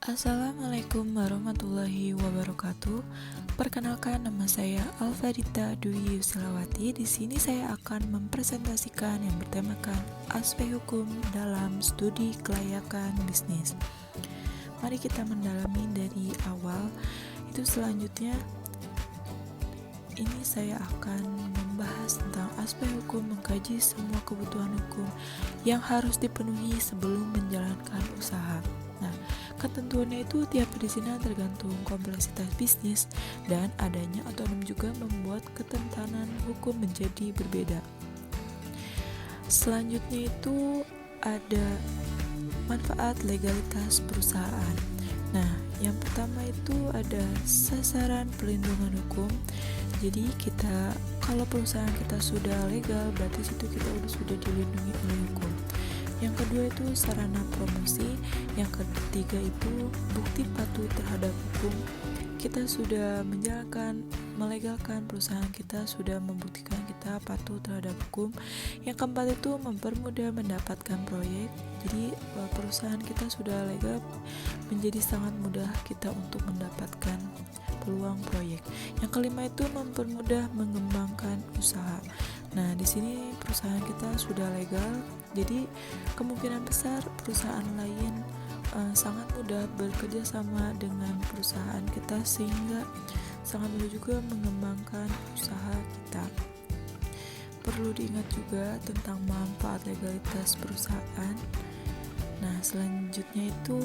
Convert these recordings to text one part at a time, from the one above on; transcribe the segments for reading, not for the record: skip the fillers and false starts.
Assalamualaikum warahmatullahi wabarakatuh. Perkenalkan, nama saya Alfarita Dwi Yusilawati. Di sini saya akan mempresentasikan yang bertemakan aspek hukum dalam studi kelayakan bisnis. Mari kita mendalami dari awal. Selanjutnya ini saya akan membahas tentang aspek hukum, mengkaji semua kebutuhan hukum yang harus dipenuhi sebelum menjalankan usaha. Nah, ketentuannya itu tiap perizinan tergantung kompleksitas bisnis, dan adanya otonom juga membuat ketentanan hukum menjadi berbeda. Selanjutnya itu ada manfaat legalitas perusahaan. Nah, yang pertama itu ada sasaran perlindungan hukum. Jadi kalau perusahaan kita sudah legal, berarti situ kita sudah dilindungi oleh hukum. Yang kedua itu sarana promosi. Yang ketiga itu bukti patuh terhadap hukum. Kita sudah melegalkan perusahaan kita, sudah membuktikan kita patuh terhadap hukum. Yang keempat itu mempermudah mendapatkan proyek. Jadi perusahaan kita sudah legal, menjadi sangat mudah kita untuk mendapatkan peluang proyek. Yang kelima itu mempermudah mengembangkan usaha. Nah, di sini perusahaan kita sudah legal, jadi kemungkinan besar perusahaan lain sangat mudah bekerja sama dengan perusahaan kita, sehingga sangat mudah juga mengembangkan usaha kita. Perlu diingat juga tentang manfaat legalitas perusahaan. Nah, selanjutnya itu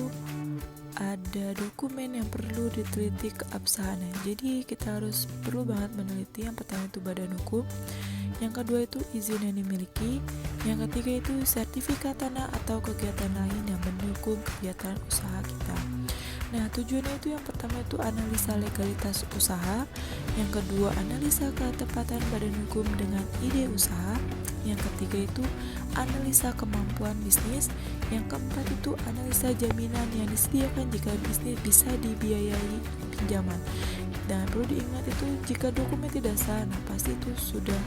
ada dokumen yang perlu diteliti keabsahannya. Jadi kita perlu banget meneliti. Yang pertama itu badan hukum, yang kedua itu izin yang dimiliki, yang ketiga itu sertifikat tanah atau kegiatan lain yang mendukung kegiatan usaha kita. Nah, tujuannya itu yang pertama itu analisa legalitas usaha, yang kedua analisa ketepatan badan hukum dengan ide usaha, yang ketiga itu analisa kemampuan bisnis, yang keempat itu analisa jaminan yang disediakan jika bisnis bisa dibiayai pinjaman. Dan perlu diingat itu jika dokumen tidak sah, nah pasti itu sudah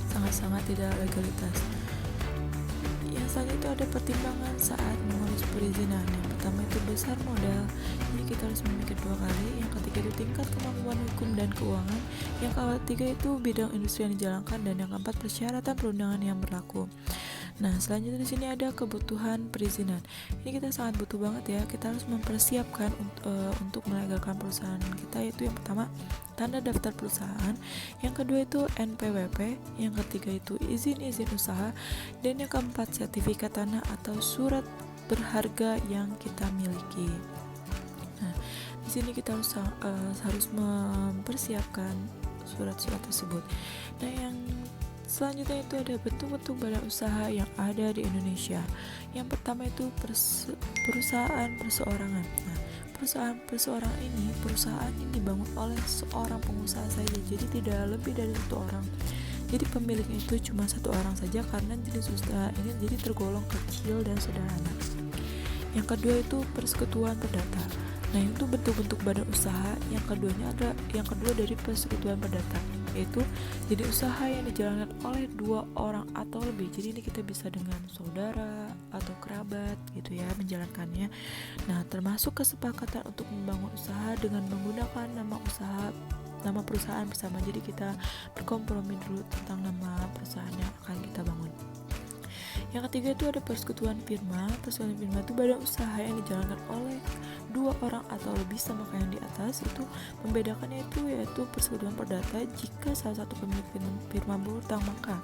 sangat-sangat tidak legalitas. Yang selanjutnya itu ada pertimbangan saat mengurus perizinan. Yang pertama itu besar modal, jadi kita harus memikir dua kali. Yang ketiga itu tingkat kemampuan hukum dan keuangan. Yang ketiga itu bidang industri yang dijalankan, dan yang keempat persyaratan perundangan yang berlaku. Nah, selanjutnya di sini ada kebutuhan perizinan. Ini kita sangat butuh banget ya. Kita harus mempersiapkan untuk melegalkan perusahaan kita, yaitu yang pertama tanda daftar perusahaan, yang kedua itu NPWP, yang ketiga itu izin usaha, dan yang keempat sertifikat tanah atau surat berharga yang kita miliki. Nah, di sini kita harus mempersiapkan surat-surat tersebut. Nah, yang selanjutnya itu ada bentuk-bentuk badan usaha yang ada di Indonesia. Yang pertama itu perusahaan perseorangan. Nah, perusahaan ini dibangun oleh seorang pengusaha saja, jadi tidak lebih dari satu orang. Jadi pemiliknya itu cuma satu orang saja, karena jenis usaha ini jadi tergolong kecil dan sederhana. Yang kedua itu persekutuan perdata. Nah, itu bentuk-bentuk badan usaha yang kedua dari persekutuan perdata, yaitu jadi usaha yang dijalankan oleh dua orang atau lebih. Jadi ini kita bisa dengan saudara atau kerabat gitu ya menjalankannya. Nah, termasuk kesepakatan untuk membangun usaha dengan menggunakan nama perusahaan bersama. Jadi kita berkompromi dulu tentang nama perusahaan yang akan kita bangun. Yang ketiga itu ada persekutuan firma. Persekutuan firma itu badan usaha yang dijalankan oleh dua orang atau lebih, sama kayak yang di atas. Itu membedakannya yaitu persekutuan perdata jika salah satu pemilik firma berhutang, maka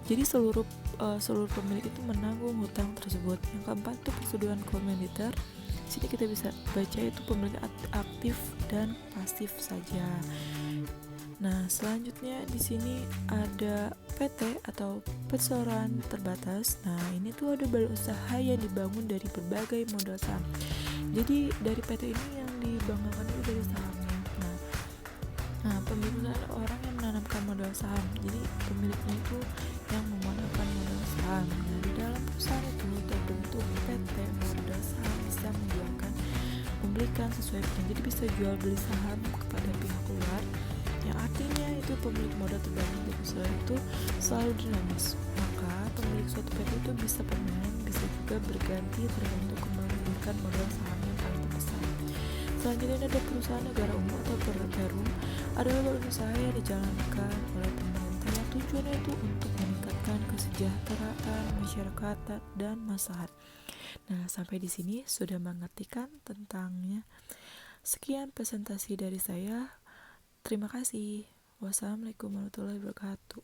jadi seluruh pemilik itu menanggung hutang tersebut. Yang keempat itu persekutuan komanditer. Di sini kita bisa baca itu pemilik aktif dan pasif saja. Nah, selanjutnya di sini ada PT atau perseroan terbatas. Nah, ini tuh ada badan usaha yang dibangun dari berbagai modal saham. Jadi dari PT ini yang dibanggakan itu dari sahamnya. Nah, pemilik adalah orang yang menanamkan modal saham. Jadi pemiliknya itu yang memodalkan modal saham. Nah, di dalam perusahaan itu terbentuk PT modal saham bisa membelikan sesuai plan. Jadi bisa jual beli saham kepada pihak luar, yang artinya itu pemilik modal terbanyak di perusahaan itu selalu dinamis. Maka pemilik suatu PT itu bisa permanen, bisa juga berganti tergantung kembali modal saham yang paling tepat. Selanjutnya ada perusahaan negara umum atau perum adalah badan usaha yang dijalankan oleh pemerintah yang tujuannya itu untuk meningkatkan kesejahteraan masyarakat dan masyarakat. Nah, sampai di sini sudah mengerti kan tentangnya. Sekian presentasi dari saya. Terima kasih. Wassalamualaikum warahmatullahi wabarakatuh.